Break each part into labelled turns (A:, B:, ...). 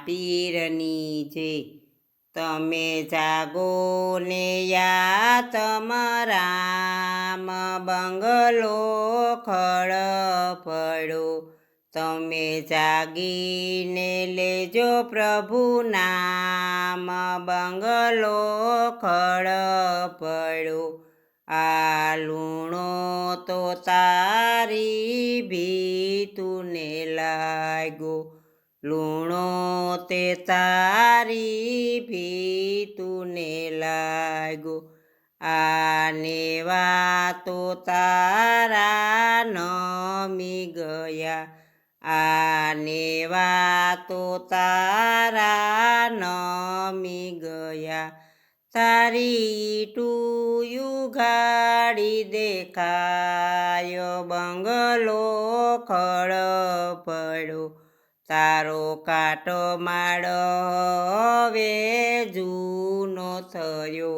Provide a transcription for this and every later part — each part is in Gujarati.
A: પીરની જે તમે જાગો ને યા તમરામ બંગલો ખળ પડ્યો તમે જાગીને લેજો પ્રભુ નામ બંગલો ખળ પડ્યો આ લૂણો તો તારી ભીતુને લાગ્યો લૂણો તે તારી ભીતુને લાગ્યો આને વાતો તારા નમી ગયા આને વાતો તારા નમી ગયા તારી ટુયું ગાડી દેખાયો બંગલો ખળ પડ્યો તારો કાંટો માળો હવે જૂનો થયો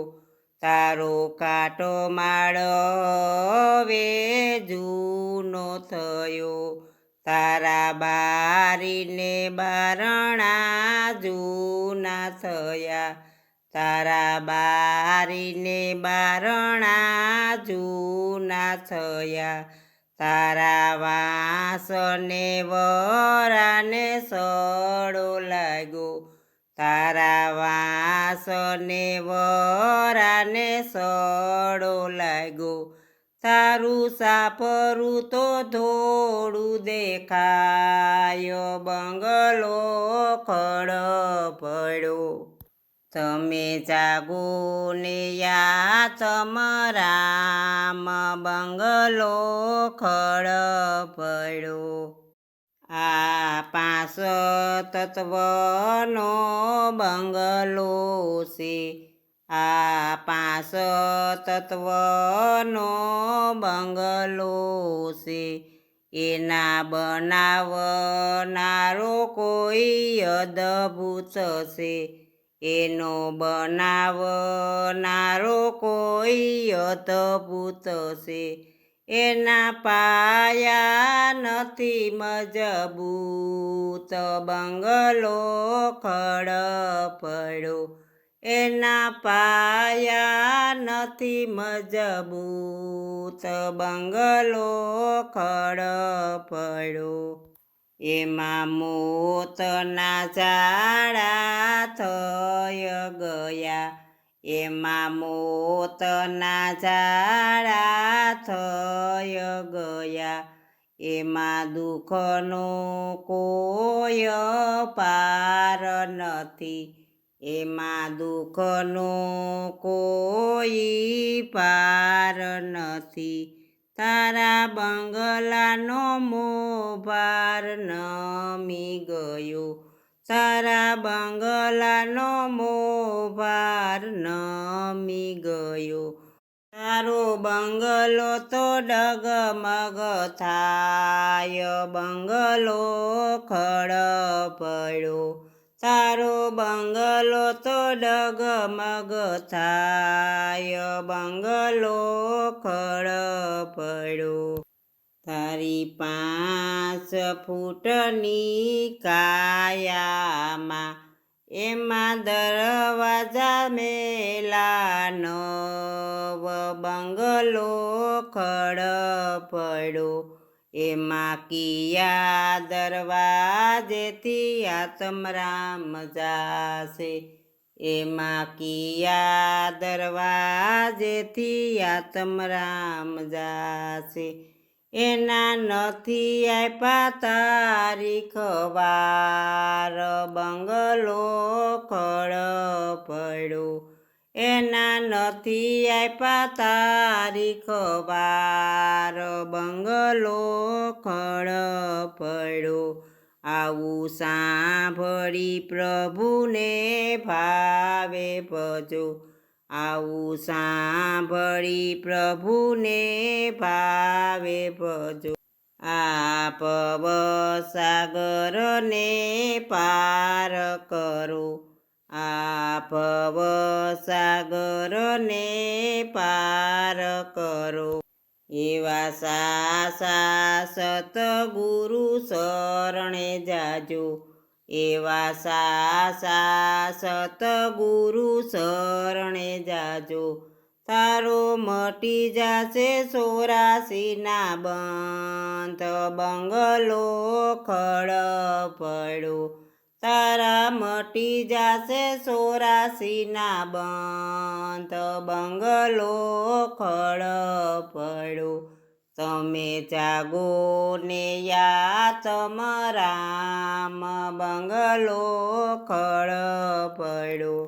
A: તારો કાંટો માળો હવે જૂનો થયો તારા બારીને બારણા જૂના થયા તારા બારીને બારણા જૂના થયા તારા વાંસને વરાને સડો લાગ્યો તારા વાંસને વરાને સડો લાગ્યો તારું સાપરું તો થોડું દેખાયો બંગલો ખળ પડ્યો તમે જાગો ને યા તમરામ બંગલો ખળ પડ્યો આ 5 તત્વનો બંગલો છે આ 5 તત્વનો બંગલો છે એના બનાવનારો કોઈ અદ્ભુત છે એનો બનાવનારો કોઈ અદ્ભુત છે એના પાયા નથી મજબૂત બંગલો ખળ પડ્યો એના પાયા નથી મજબૂત બંગલો ખળ પડ્યો એમાં મોતના ઝાડા થઈ ગયા એમાં મોતના ઝાડા થઈ ગયા એમાં દુઃખનો કોઈ પાર નથી એમાં દુઃખનો કોઈ પાર નથી તારા બંગલાનો મોભાર નમી ગયો તારા બંગલાનો મોભાર નમી ગયો તારો બંગલો તો ડગમગ થાય બંગલો ખળ પડ્યો તારો બંગલો તો ડગમગ થાય બંગલો ખળ પડ્યો તારી 5 ફૂટની કાયામાં એમાં દરવાજા મેલા નવ બંગલો ખળ પડ્યો એમાં કિયા દરવાજેથી આત્મરામ જાશે એમાં કિયા દરવાજેથી આત્મરામ જાશે એના નથી આપ્યા તારીખ વાર બંગલો ખળ પડ્યો એના નથી આપ્યા તારીખ વાર બંગલો ખળ પડ્યો આવું સાંભળી પ્રભુને ભાવે ભજો આવું સાંભળી પ્રભુને ભાવે ભજો આ ભવસાગરને પાર કરો આ ભવસાગરને પાર કરો એવા સાસા સતગુરુ શરણે જાજો એવા સાસા સતગુરુ શરણે જાજો તારો મટી જાશે 84ના બંધ બંગલો ખડ પડ્યો તારા મટી જાશે 84ના બંધ બંગલો ખડ પડ્યો તમે જાગો ને યાતમ રામ બંગલો ખડ પડ્યો